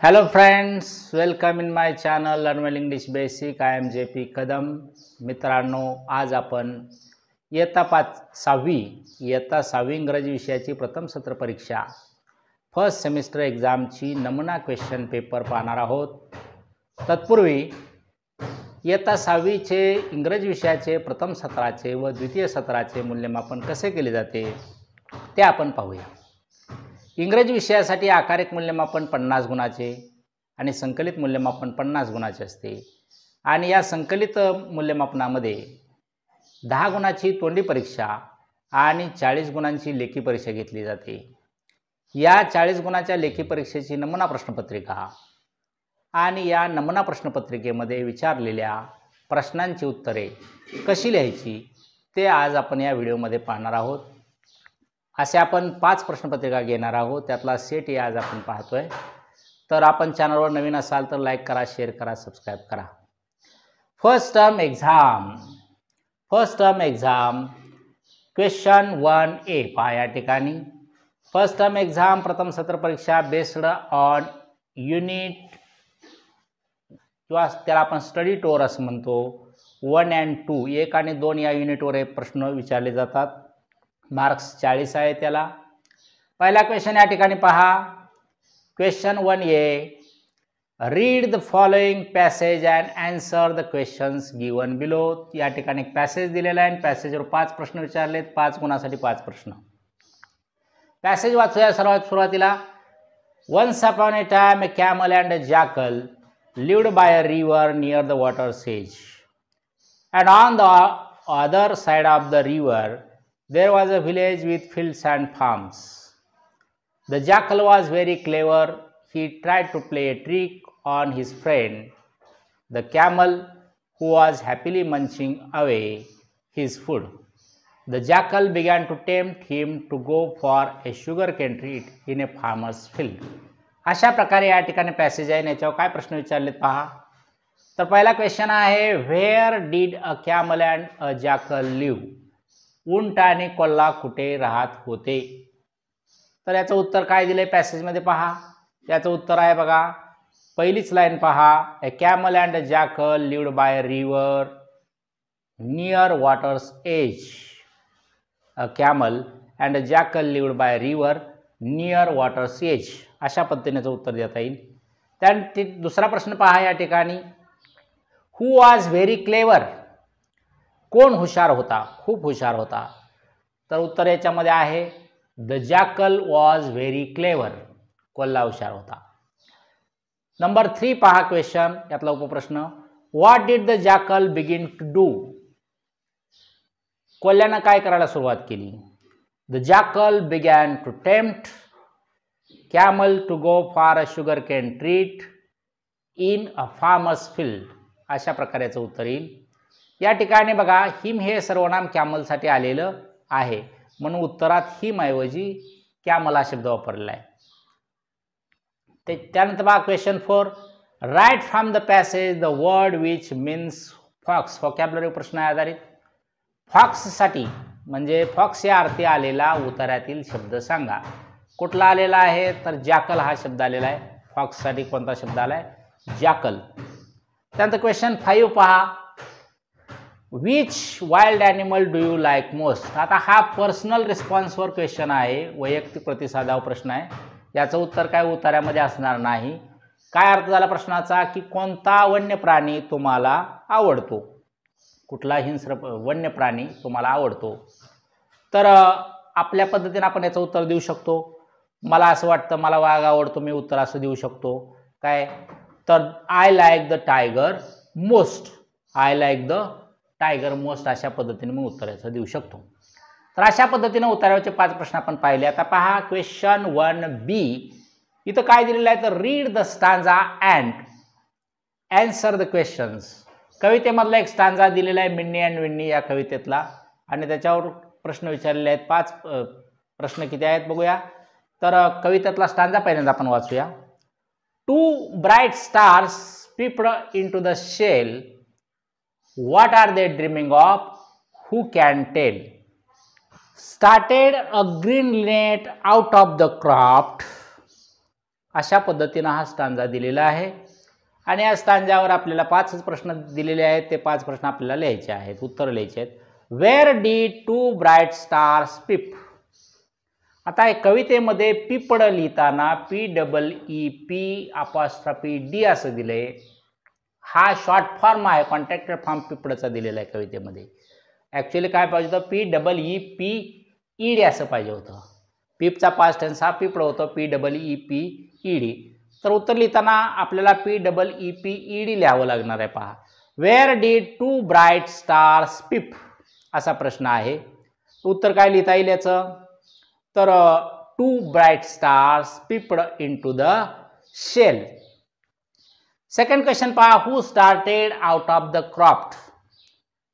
Hello friends, welcome in my channel Learn Well English Basic. I am JP Kadam. मित्रांनो, आज आपण इयत्ता 6वी इंग्रजी विषयाची प्रथम सत्र परीक्षा फर्स्ट सेमिस्टर एक्झामची नमुना क्वेश्चन पेपर पाहणार आहोत. तत्पूर्वी इयत्ता 6वीचे इंग्रजी विषयाचे प्रथम सत्राचे व द्वितीय सत्राचे मूल्यमापन कसे केले जाते ते आपण पाहूया. इंग्रजी विषयासाठी आकारक मूल्यमापन 50 गुणाचे आणि संकलित मूल्यमापन 50 गुणाचे असते आणि या संकलित मूल्यमापनामध्ये 10 गुणाची तोंडी परीक्षा आणि 40 गुणांची लेखी परीक्षा घेतली जाते. या 40 गुणाच्या लेखी परीक्षेची नमुना प्रश्नपत्रिका आणि या नमुना प्रश्नपत्रिकेमध्ये विचारलेल्या प्रश्नांची उत्तरे कशी लिहायची ते आज आपण या व्हिडिओमध्ये पाहणार आहोत. असे आपण 5 प्रश्नपत्रिका घेणार आहोत. त्यातला सेट आज आपण पाहतोय. तर आपण चॅनलवर नवीन असाल तर लाईक करा, शेअर करा, सबस्क्राईब करा. First term exam question 1A पहा या ठिकाणी. फर्स्ट टर्म एक्झाम प्रथम सत्र परीक्षा बेस्ड ऑन युनिट किंवा त्याला आपण स्टडी टूर असं म्हणतो. 1 and 2 1 आणि 2 या युनिटवर हे प्रश्न विचारले जातात. मार्क्स 40 आहे त्याला. पहिला क्वेश्चन या ठिकाणी पहा. Question 1A, read the following passage and answer the questions given below. या ठिकाणी एक पॅसेज दिलेला आहे आणि पॅसेजवर 5 प्रश्न विचारलेत. 5 गुणासाठी 5 प्रश्न. पॅसेज वाचूया सर्वात सुरुवातीला. Once upon a time a camel and a jackal lived by a river near the water's edge and on the other side of the river there was a village with fields and farms. The jackal was very clever. He tried to play a trick on his friend, the camel, who was happily munching away his food. The jackal began to tempt him to go for a sugarcane treat in a farmer's field. अशा प्रकारे या ठिकाणी passage आहे. याच्यावर काय प्रश्न विचारलेत पहा. तर पहिला क्वेश्चन आहे, where did a camel and a jackal live. उंट आणि कोल्हा कुठे राहत होते. तर याचं उत्तर काय दिलंय पॅसेजमध्ये पहा. याचं उत्तर आहे बघा, पहिलीच लाईन पहा. A camel and a jackal lived by a river near water's edge. A camel and a jackal lived by a river near water's edge. अशा पद्धतीनेचं उत्तर देता येईल. त्यानंतर दुसरा प्रश्न पहा या ठिकाणी. हु वॉज व्हेरी क्लेवर. कोण हुशार होता, खूप हुशार होता. तर उत्तर याच्यामध्ये आहे the jackal was very clever. कोल्हा हुशार होता. नंबर 3 पहा क्वेश्चन, यातला उपप्रश्न. What did the jackal begin to do. कोल्ह्यानं काय करायला सुरुवात केली. The jackal began to tempt camel to go for a sugar cane treat in a farmer's field. अशा प्रकारचं उत्तर येईल. या ठिकाणी बघा, हिम हे सर्वनाम कॅमलसाठी आलेलं आहे म्हणून उत्तरात हिम ऐवजी कॅमल हा शब्द वापरलेला आहे. त्यानंतर बघा question 4, write from the passage the word which means fox. Vocabulary प्रश्न आहे आधारित. फॉक्ससाठी म्हणजे फॉक्स या अर्थी आलेला उतार्यातील शब्द सांगा. कुठला आलेला आहे तर जॅकल हा शब्द आलेला आहे. फॉक्ससाठी कोणता शब्द आला आहे, जॅकल. त्यानंतर क्वेश्चन 5 पहा. Which wild animal do you like most. आता हा पर्सनल रिस्पॉन्सवर क्वेश्चन आहे, वैयक्तिक प्रतिसादावर प्रश्न आहे. याचं उत्तर काय उतार्यामध्ये असणार नाही. काय अर्थ झाला प्रश्नाचा की कोणता वन्य प्राणी तुम्हाला आवडतो, कुठला हिंस्र वन्य प्राणी तुम्हाला आवडतो. तर आपल्या पद्धतीने आपण याचं उत्तर देऊ शकतो. मला असं वाटतं मला वाघ आवडतो, मी उत्तर असं देऊ शकतो. काय तर I like the tiger most. I like the tiger most अशा पद्धतीने मी उत्तराचं देऊ शकतो. तर अशा पद्धतीने उत्तराचे 5 प्रश्न आपण पाहिले. आता पहा क्वेश्चन 1B. इथं काय दिलेलं आहे तर read the stanza and answer the questions. कवितेमधला एक स्टांजा दिलेला आहे, मिन्नी अँड विन्नी या कवितेतला, आणि त्याच्यावर प्रश्न विचारलेले आहेत. 5 प्रश्न किती आहेत बघूया. तर कवितेतला स्टांजा पहिल्यांदा आपण वाचूया. 2 bright stars peeped into the shell. What are they dreaming of? Who can tell? Started a green linnet out of the craft. अशा पद्धतीनं हा स्टांजा दिलेला आहे आणि या स्टांजावर आपल्याला 5 प्रश्न दिलेले आहेत. ते 5 प्रश्न आपल्याला लिहायचे आहेत, उत्तर लिहायचे आहेत. वेअर डिड 2 ब्राईट स्टार्स पीप. आता कवितेमध्ये पिपड लिहिताना PEEP' असं दिलंय. हा शॉर्ट फॉर्म आहे, कॉन्ट्रॅक्टेड फॉर्म पिपडचा दिलेला आहे कवितेमध्ये. ॲक्च्युली काय पाहिजे होतं, PEEPED असं पाहिजे होतं. पिपचा पास्ट टेन्स हा पिपड होतं, PEEPED. तर उत्तर लिहिताना आपल्याला PEEPED लिहावं लागणार आहे. पहा, वेअर डिड 2 ब्राईट स्टार्स पीप असा प्रश्न आहे. उत्तर काय लिहिता येईल याचं, तर 2 bright stars peeped into the shell. Second question पहा, who started out of the croft.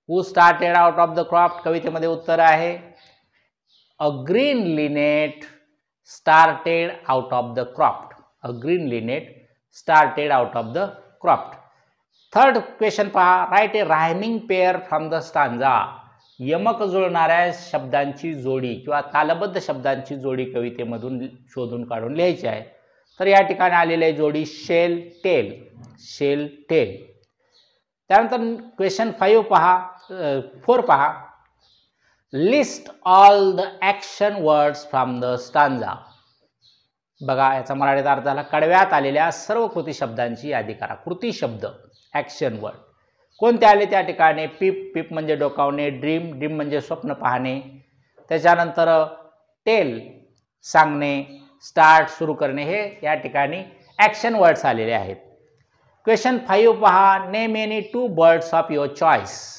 Who started out of the croft कवितेमध्ये उत्तर आहे a green linnet started out of the croft. A green linnet started out of the croft. Third question पहा, write a rhyming pair from the stanza. यमक जुळणाऱ्या शब्दांची जोडी किंवा तालबद्ध शब्दांची जोडी कवितेमधून शोधून काढून लिहायची आहे. तर या ठिकाणी आलेली आहे जोडी शेल टेल. Shell tell. त्यानंतर क्वेश्चन 4 पहा, list all the action words from the stanza. बघा याचा मराठीत अर्थ झाला, कडव्यात आलेल्या सर्व कृती शब्दांची यादी करा. कृती शब्द ॲक्शन वर्ड कोणते आले त्या ठिकाणी, पीप. पीप म्हणजे डोकावणे. ड्रीम. ड्रीम म्हणजे स्वप्न पाहणे. त्याच्यानंतर टेल सांगणे. स्टार्ट सुरू करणे. हे या ठिकाणी ॲक्शन वर्ड्स आलेले आहेत. क्वेश्चन 5 पहा, name any 2 birds of your choice.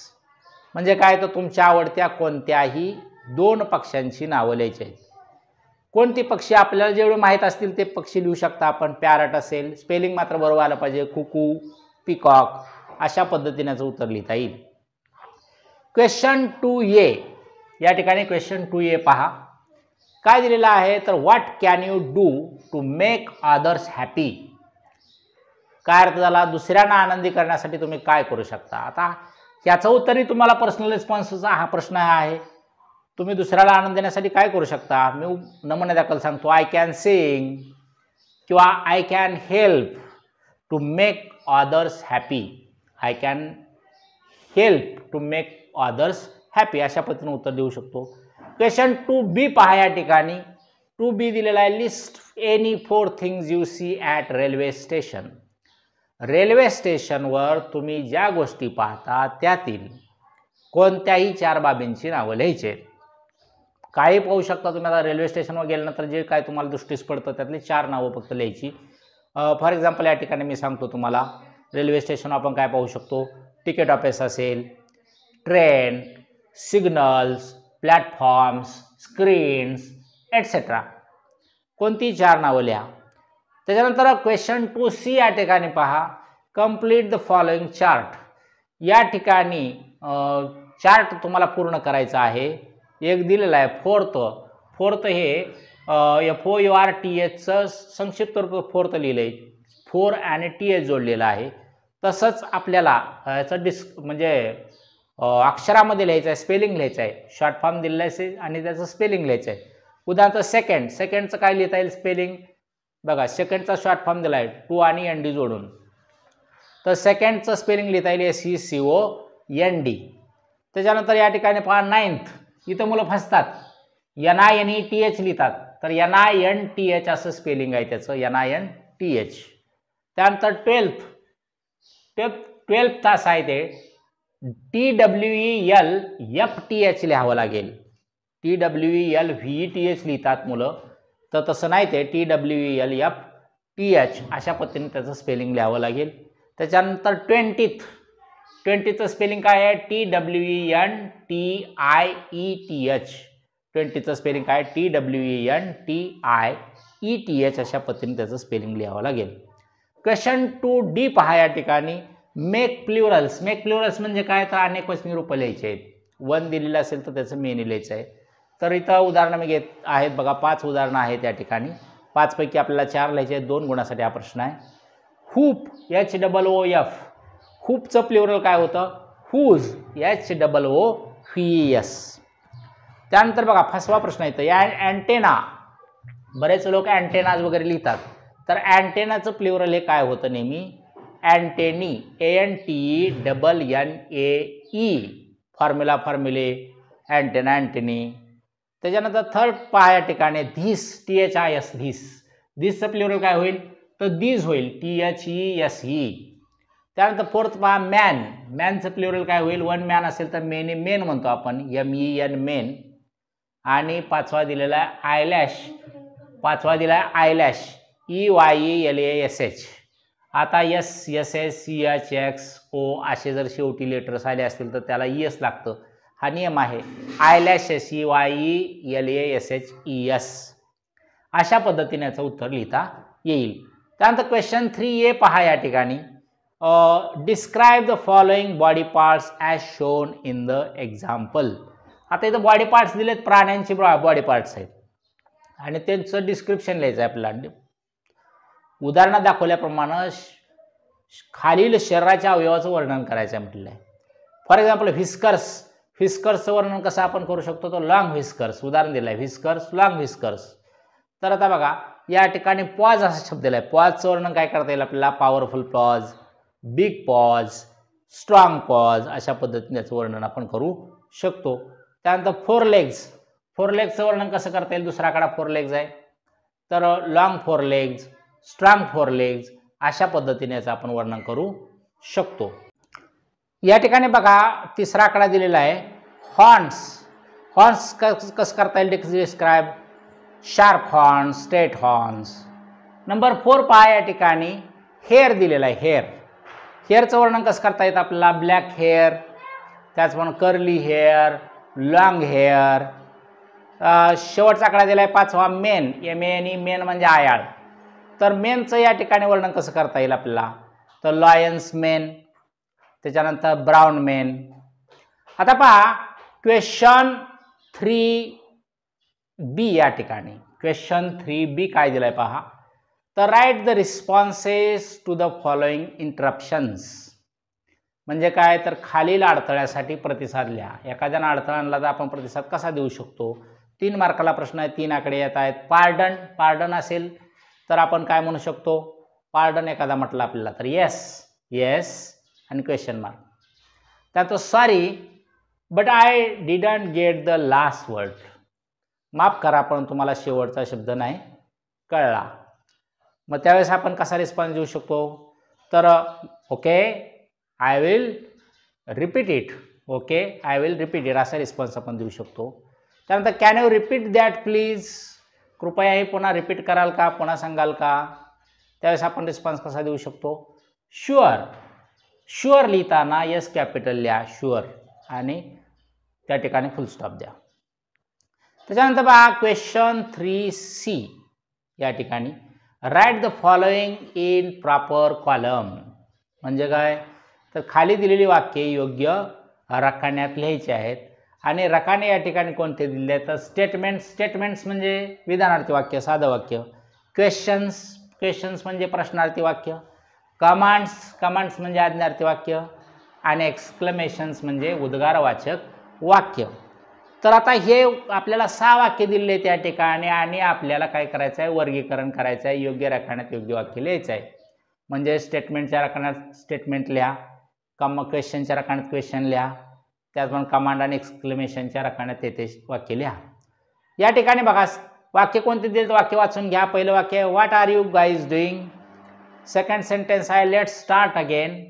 म्हणजे काय, तर तुमच्या आवडत्या कोणत्याही 2 पक्ष्यांची नावं लिहायची आहेत. कोणती पक्षी आपल्याला जेवढे माहीत असतील ते पक्षी लिहू शकता आपण. पॅरट असेल, स्पेलिंग मात्र बरोबर आलं पाहिजे. कुकू, पिकॉक अशा पद्धतीनेचं उत्तर लिहिता येईल. क्वेश्चन 2A या ठिकाणी क्वेश्चन 2A पहा, काय दिलेलं आहे, तर what can you do to make others happy. काय अर्थ झाला, दुसऱ्यांना आनंदी करण्यासाठी तुम्ही काय करू शकता. आता याचं उत्तरही तुम्हाला पर्सनल रिस्पॉन्सचा हा प्रश्न आहे. तुम्ही दुसऱ्याला आनंद देण्यासाठी काय करू शकता. मी नमुन्यादाखल सांगतो, आय कॅन सिंग किंवा I can help to make others happy. I can help to make others happy अशा पद्धतीने उत्तर देऊ शकतो. क्वेश्चन 2B पहा, या ठिकाणी 2B दिलेला आहे, list any 4 things you see at railway station. Railway स्टेशनवर तुम्ही ज्या गोष्टी पाहता त्यातील कोणत्याही 4 बाबींची नावं लिहायची आहेत. काही पाहू शकता तुम्ही. आता रेल्वे स्टेशनवर गेल्यानंतर जे काय तुम्हाला दृष्टीस पडतं त्यातली 4 नावं फक्त लिहायची. फॉर एक्झाम्पल या ठिकाणी मी सांगतो तुम्हाला, रेल्वे स्टेशनवर आपण काय पाहू शकतो, तिकीट ऑफिस असेल, train, signals, platforms, screens etcetera. कोणती 4 नावं लिहा. त्याच्यानंतर क्वेश्चन 2C या ठिकाणी पहा, कंप्लीट द फॉलोइंग चार्ट. या ठिकाणी चार्ट तुम्हाला पूर्ण करायचा आहे. एक दिलेला आहे फोर्थ हे FOURTHचं संक्षिप्त रूप फोर्थ लिहिलं आहे. 4 आणि TH जोडलेलं आहे. तसंच आपल्याला याचं म्हणजे अक्षरामध्ये लिहायचं आहे, स्पेलिंग लिहायचं आहे. शॉर्ट फॉर्म दिलेला आहे आणि त्याचं स्पेलिंग लिहायचं आहे. उदाहरणार्थ सेकंडचं काय लिहिता येईल स्पेलिंग. बघा सेकंडचा शॉर्ट फॉर्म दिला आहे 2 आणि ND जोडून. तर सेकंडचं स्पेलिंग लिहिता येईल SECOND. त्याच्यानंतर या ठिकाणी पहा 9th. इथं मुलं फसतात, NINETH लिहितात. तर NINTH असं स्पेलिंग आहे त्याचं, NINTH. त्यानंतर 12th तास आहे ते TWELFTH लिहावं लागेल. TWELVETH लिहितात मुलं, तर तसं नाही ते TWELFTH अशा पद्धतीने त्याचं स्पेलिंग लिहावं लागेल. त्याच्यानंतर 20th स्पेलिंग काय आहे, TWENTIETH. 20चं स्पेलिंग काय, TWENTIETH अशा पद्धतीने त्याचं स्पेलिंग लिहावं लागेल. क्वेश्चन 2D पहा, या ठिकाणी मेक प्लुरल्स. मेक प्लुरल्स म्हणजे काय, तर अनेक वचनी रूपं लिहायची आहेत. 1 दिलेलं असेल तर त्याचं मेनी लिहायचं आहे. तर इथं उदाहरणं मी घेत आहेत बघा, 5 उदाहरणं आहेत या ठिकाणी. 5 पैकी आपल्याला 4 लिहायचे आहेत. 2 गुणासाठी हा प्रश्न आहे. Hoop HOOF. हूपचं प्लुरल काय होतं, हुज HOOPES. त्यानंतर बघा 5वा प्रश्न येतो, अँटेना. बरेच लोक अँटेनाज वगैरे लिहितात. तर अँटेनाचं प्लुरल हे काय होतं नेहमी अँटेनी, ANTENNAE, फॉर्म्युले अँटेना अँटेनी. त्याच्यानंतर थर्ड पहा या ठिकाणी धिस, THIS धिस, धिसचं प्लुरल काय होईल तर दीज होईल, THESE. त्यानंतर फोर्थ पहा मॅन, मॅनचं प्लुरल काय होईल वन मॅन असेल तर मेन म्हणतो आपण MEN मेन. आणि पाचवा दिलेला आहे आयलॅश, पाचवा दिला आहे आयलॅश EYELASH. आता SSCHXO असे जर शेवटी लेटर्स आले असतील तर त्याला ES लागतं, हा नियम आहे. Eyelashes EYELASHES. अशा पद्धतीने याचं उत्तर लिहिता येईल. त्यानंतर क्वेश्चन 3A पहा या ठिकाणी describe the following body parts as shown in the example. आता इथं बॉडी पार्ट्स दिलेत, प्राण्यांचे बॉडी पार्ट्स आहेत आणि त्यांचं डिस्क्रिप्शन लिहायचं आहे आपल्याला. उदाहरणात दाखवल्याप्रमाणे खालील शरीराच्या अवयवाचं वर्णन करायचं आहे म्हटलं आहे. फॉर एक्झाम्पल व्हिस्कर्स, व्हिस्कर्सचं वर्णन कसं आपण करू शकतो तर लॉंग व्हिस्कर्स उदाहरण दिलं आहे, व्हिस्कर्स लॉंग व्हिस्कर्स. तर आता बघा या ठिकाणी पॉज असा शब्द दिला आहे, पॉजचं वर्णन काय करता येईल आपल्याला powerful pause, big pause, strong pause, अशा पद्धतीने याचं वर्णन आपण करू शकतो. त्यानंतर फोर लेग्स, फोर लेग्सचं वर्णन कसं करता येईल, दुसरा आकडा फोर लेग्स आहे तर long four legs, strong four legs, अशा पद्धतीने याचं आपण वर्णन करू शकतो. या ठिकाणी बघा तिसरा आकडा दिलेला आहे हॉर्न्स, हॉर्न्स कसं करता येईल describe sharp horns, straight horns. Number 4 पहा या ठिकाणी हेअर दिलेला आहे, हेअर, हेअरचं वर्णन कसं करता येतं आपल्याला ब्लॅक हेअर, त्याचप्रमाणे कर्ली हेअर, लॉंग हेअर. शेवटचा आकडा दिला आहे 5वा मेन, MENE मेन म्हणजे आयाळ. तर मेनचं या ठिकाणी वर्णन कसं करता येईल आपल्याला तर लॉयन्स मेन, त्याच्यानंतर ब्राउन मेन. आता पहा क्वेश्चन 3B या ठिकाणी, क्वेश्चन 3B काय दिलं आहे पहा तर write the responses to the following interruptions. म्हणजे काय तर खालील अडथळ्यासाठी प्रतिसाद लिहा. एखाद्यानं अडथळा आणला तर आपण प्रतिसाद कसा देऊ शकतो. 3 मार्काला प्रश्न आहे, 3 आकडे येत आहेत. पार्डन, पार्डन असेल तर आपण काय म्हणू शकतो, पार्डन एखादा म्हटलं आपल्याला तर येस, येस आणि क्वेश्चन मार्क. त्यात sorry but I didn't get the last word, माफ करा पण तुम्हाला शेवटचा शब्द नाही कळला. मग त्यावेळेस आपण कसा रिस्पॉन्स देऊ शकतो तर okay I will repeat it, okay I will repeat it असा रिस्पॉन्स आपण देऊ शकतो. त्यानंतर can you repeat that please, कृपया हे पुन्हा रिपीट कराल का, पुन्हा सांगाल का, त्यावेळेस आपण रिस्पॉन्स कसा देऊ शकतो. शुअर, शुअर लिहिताना यस कॅपिटल लिहा शुअर आणि त्या ठिकाणी फुल स्टॉप द्या. त्याच्यानंतर बघा क्वेश्चन 3C या ठिकाणी write the following in proper column. म्हणजे काय तर खाली दिलेली वाक्ये योग्य रकान्यात लिहायची आहेत आणि रकाने या ठिकाणी कोणते दिले आहेत तर स्टेटमेंट्स, स्टेटमेंट्स म्हणजे विधानार्थी वाक्य, साधं वाक्य. क्वेश्चन्स, क्वेश्चन्स म्हणजे प्रश्नार्थी वाक्य. कमांड्स, कमांड्स म्हणजे आज्ञार्थी वाक्य आणि एक्सक्लेमेशन्स म्हणजे उद्गारवाचक वाक्य. तर आता हे आपल्याला 6 वाक्य दिलेले आहेत त्या ठिकाणी आणि आपल्याला काय करायचं आहे वर्गीकरण करायचं आहे, योग्य रकान्यात योग्य वाक्य लिहायचं आहे. म्हणजे स्टेटमेंटच्या रकान्यात स्टेटमेंट लिहा, क्वेश्चनच्या रकान्यात क्वेश्चन लिहा, त्याचप्रमाणे कमांड आणि एक्सक्लेमेशनच्या रकान्यात तेथे वाक्य लिहा. या ठिकाणी बघा वाक्य कोणते दिले वाक्य वाचून घ्या. पहिलं वाक्य what are you guys doing. Second sentence आहे लेट्स स्टार्ट अगेन.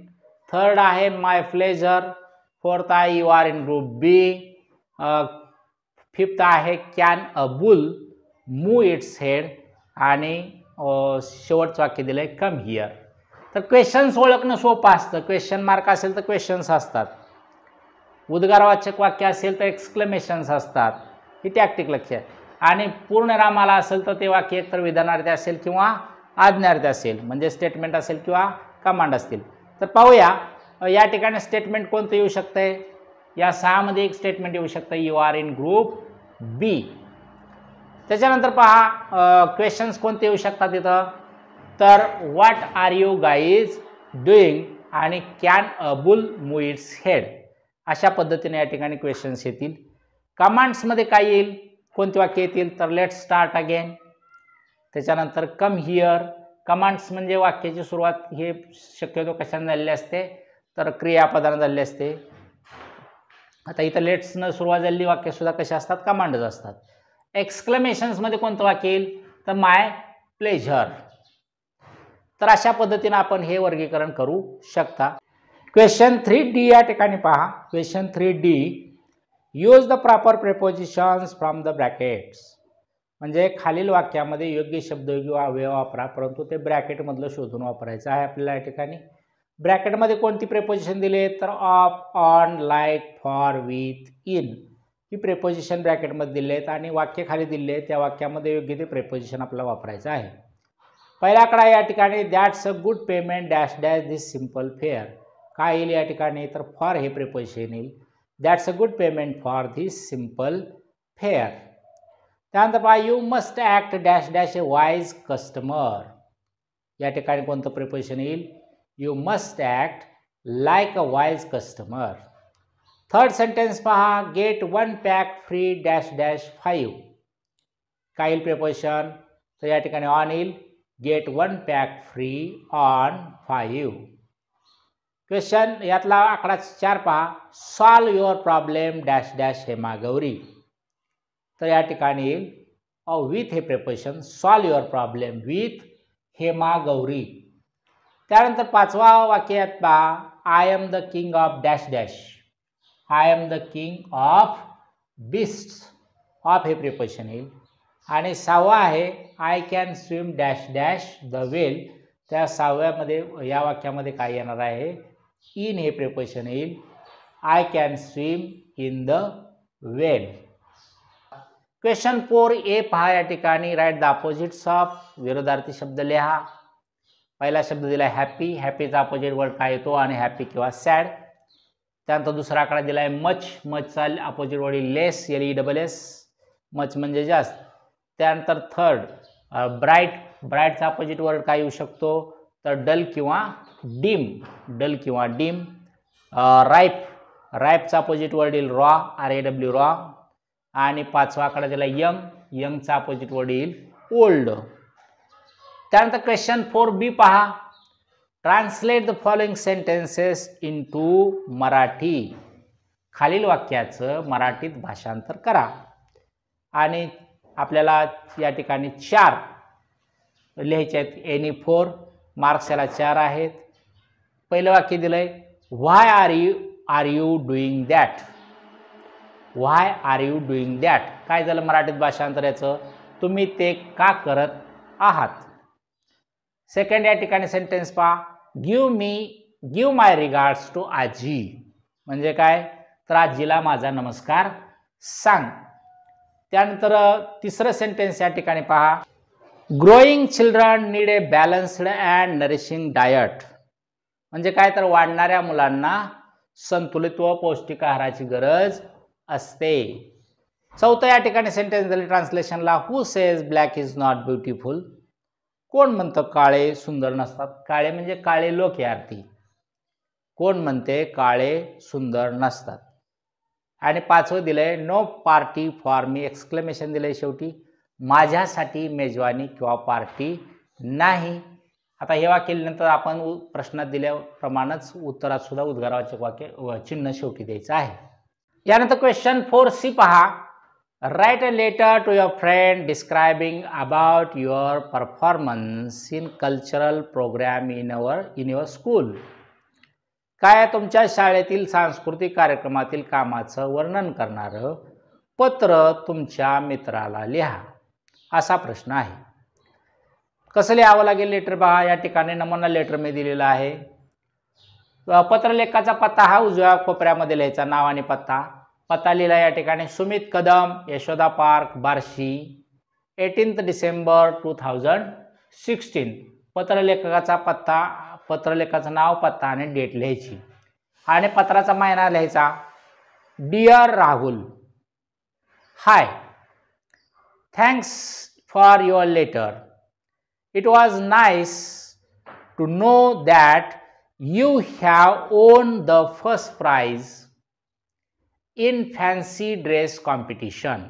थर्ड आहे माय प्लेजर. फोर्थ आहे you are in group B. Fifth आहे can a bull move its head आणि शेवटचं वाक्य दिलं आहे कम हिअर. तर क्वेश्चन्स ओळखणं सोपं असतं. क्वेश्चन मार्क असेल तर क्वेश्चन्स असतात, उद्गारवाचक वाक्य असेल तर एक्सक्लेमेशन्स असतात, ही टॅक्टिक लक्ष आहे. आणि पूर्णरामाला असेल तर ते वाक्य एकतर विधानार्थी असेल किंवा आज्ञार्थी असेल, म्हणजे स्टेटमेंट असेल किंवा कमांड असतील. तर पाहूया या ठिकाणी स्टेटमेंट कोणतं येऊ शकतंय. या 6 मध्ये एक स्टेटमेंट येऊ शकतं you are in group B. त्याच्यानंतर पहा क्वेश्चन्स कोणते येऊ शकतात तिथं तर what are you guys doing आणि can a bull move its head. अशा पद्धतीने या ठिकाणी क्वेश्चन्स येतील. कमांड्समध्ये काय येईल, कोणते वाक्य येतील तर लेट्स स्टार्ट अगेन, त्याच्यानंतर कम हिअर, कमांड्स म्हणजे वाक्याची सुरुवात हे शक्यतो कशाने झालेली असते तर क्रियापदाने झालेली असते. आता इथं लेट्सनं सुरुवात झालेली वाक्य सुद्धा कशा असतात कमांडच असतात. एक्सक्लेमेशन्समध्ये कोणतं वाक्य येईल तर माय प्लेजर. तर अशा पद्धतीने आपण हे वर्गीकरण करू शकता. क्वेश्चन 3D या ठिकाणी पहा. Question 3D, use the proper prepositions from the brackets. म्हणजे खालील वाक्यामध्ये योग्य शब्दयोगी अवयव वापरा, परंतु ते ब्रॅकेटमधलं शोधून वापरायचं आहे आपल्याला. या ठिकाणी ब्रॅकेटमध्ये कोणती प्रेपोजिशन दिली तर of, on, like, for, with, in ही प्रेपोजिशन ब्रॅकेटमध्ये दिले आहेत आणि वाक्य खाली दिले आहेत. त्या वाक्यामध्ये योग्य ते प्रेपोजिशन आपल्याला वापरायचं आहे. पहिला आकडा या ठिकाणी that's a good payment dash dash this simple fare. काय येईल या ठिकाणी तर फॉर हे प्रेपोजिशन येईल. That's a good payment for this simple fare. त्यानंतर पहा you must act dash dash a wise customer. या ठिकाणी कोणतं प्रेपोजिशन येईल you must act like a wise customer. Third sentence पहा get 1 pack free dash dash 5. काय येईल preposition तर या ठिकाणी ऑन येईल. Gate 1 pack free on 5. Question यातला आकडा 4 पहा solve your problem dash dash Hema Gauri. तर या ठिकाणी येईल विथ हे preposition solve your problem with Hema Gauri. त्यानंतर 5वा वाक्यात पहा I am the king of dash dash. I am the king of beasts. Of हे प्रेपोजिशन येईल. आणि 6वा आहे I can swim dash dash the well. त्या 6व्यामध्ये या वाक्यामध्ये काय येणार आहे इन हे प्रेपोजिशन येईल. I can swim in the well. Question 4A पहा. या ठिकाणी राईट द अपोजिट्स ऑफ. विरोधार्थी शब्द लिहा. पहिला शब्द दिला हॅपी. हॅपीचा अपोजिट वर्ड काय येतो आणि हॅपी किंवा सॅड. त्यानंतर दुसरा आकडा दिला आहे मच. मचचा अपोजिट वर्ड लेस LESS. मच म्हणजे जास्त. त्यानंतर थर्ड ब्राईट. ब्राईटचा अपोजिट वर्ड काय येऊ शकतो तर डल किंवा डिम. डल किंवा डिम. राईप. राईपचा अपोजिट वर्ड येईल रॉ RAW रॉ. आणि 5वा आकडा दिला यंग. यंगचा अपोजिट वर्ड येईल ओल्ड. त्यानंतर क्वेश्चन 4B पहा. Translate the following sentences into Marathi. खालील वाक्याचं मराठीत भाषांतर करा. आणि आपल्याला या ठिकाणी 4 लिहायचे आहेत. एनी 4 मार्क्स याला 4 आहेत. पहिलं वाक्य दिलंय why are you doing that. Why are you doing that. काय झालं मराठीत भाषांतर याचं तुम्ही ते का करत आहात. सेकंड या ठिकाणी सेंटेन्स पहा गिव माय रिगार्ड्स टू आजी. म्हणजे काय तर आजीला माझा नमस्कार सांग. त्यानंतर तिसरं सेंटेन्स या ठिकाणी पहा growing children need a balanced and nourishing diet. म्हणजे काय तर वाढणाऱ्या मुलांना संतुलित व पौष्टिक आहाराची गरज असते. चौथं या ठिकाणी सेंटेन्स दिले ट्रान्सलेशनला who says black is not beautiful. कोण म्हणतं काळे सुंदर नसतात. काळे म्हणजे काळे लोक यार्थी. कोण म्हणते काळे सुंदर नसतात. आणि 5वं दिलंय no party for me. Exclamation दिलंय शेवटी. माझ्यासाठी मेजवानी किंवा पार्टी नाही. आता हे वाक्य नंतर आपण प्रश्नात दिल्याप्रमाणेच उत्तरात सुद्धा उद्गारवाचक वाक्य चिन्ह शेवटी द्यायचं आहे. यानंतर क्वेश्चन 4C पहा write a letter to your friend describing about your performance in cultural programme in your school. काय तुमच्या शाळेतील सांस्कृतिक कार्यक्रमातील कामाचं वर्णन करणारं पत्र तुमच्या मित्राला लिहा. असा प्रश्न आहे. कसं लिहावं लागेल लेटर पहा. या ठिकाणी नमुना लेटर मी दिलेला आहे. पत्रलेखाचा पत्ता हा उजव्या कोपऱ्यामध्ये लिहायचा. नाव आणि पत्ता. पत्ता लिहिला या ठिकाणी सुमित कदम यशोदा पार्क बार्शी 18 डिसेंबर 2016. पत्रलेखकाचा पत्ता पत्रलेखाचं नाव पत्ता आणि डेट लिहायची. आणि पत्राचा महिना लिहायचा dear Rahul. Hi thanks for your letter. It was nice to know that you have won the first prize in fancy dress competition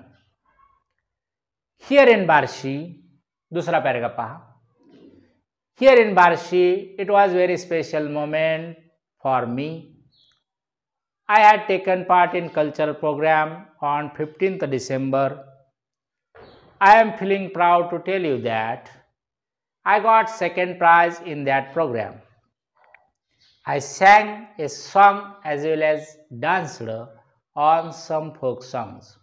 here in Barshi. दुसरा पॅराग्राफ पहा Here in Barshi, it was very special moment for me. I had taken part in cultural program on 15th December. I am feeling proud to tell you that I got second prize in that program. I sang a song as well as danced on some folk songs.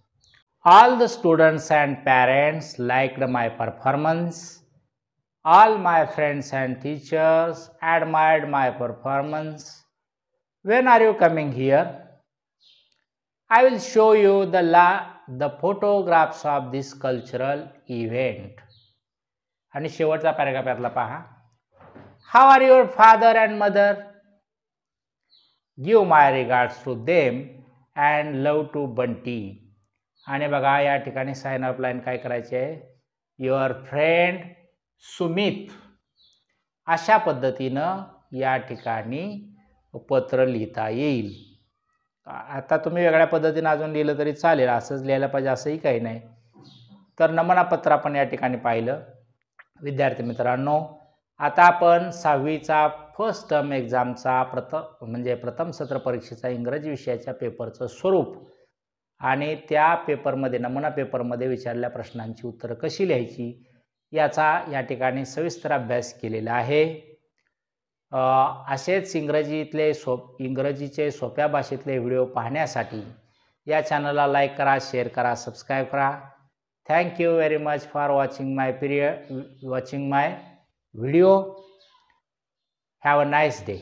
All the students and parents liked my performance. All my friends and teachers admired my performance. When are you coming here? I will show you the photographs of this cultural event. आणि शेवटचा paragraph यातला पहा. How are your father and mother? Give my regards to them and love to Bunty. आणि बघा या ठिकाणी sign up line काय करायची आहे, युअर फ्रेंड सुमित. अशा पद्धतीनं या ठिकाणी पत्र लिहिता येईल. आता तुम्ही वेगळ्या पद्धतीने अजून लिहिलं तरी चालेल, असंच लिहायला पाहिजे असंही काही नाही. तर नमुना पत्र आपण या ठिकाणी पाहिलं. विद्यार्थी मित्रांनो, आता आपण 6वीचा फर्स्ट टर्म एक्झामचा प्रथम सत्र परीक्षेचा इंग्रजी विषयाच्या पेपरचं स्वरूप आणि त्या पेपरमध्ये नमुना पेपरमध्ये विचारलेल्या प्रश्नांची उत्तरं कशी लिहायची याचा या ठिकाणी सविस्तर अभ्यास केलेला आहे. असेच इंग्रजीचे सोप्या भाषेतले व्हिडिओ पाहण्यासाठी या चॅनलला लाईक करा, शेअर करा, सबस्क्राईब करा. Thank you very much for watching my video. Have a nice day.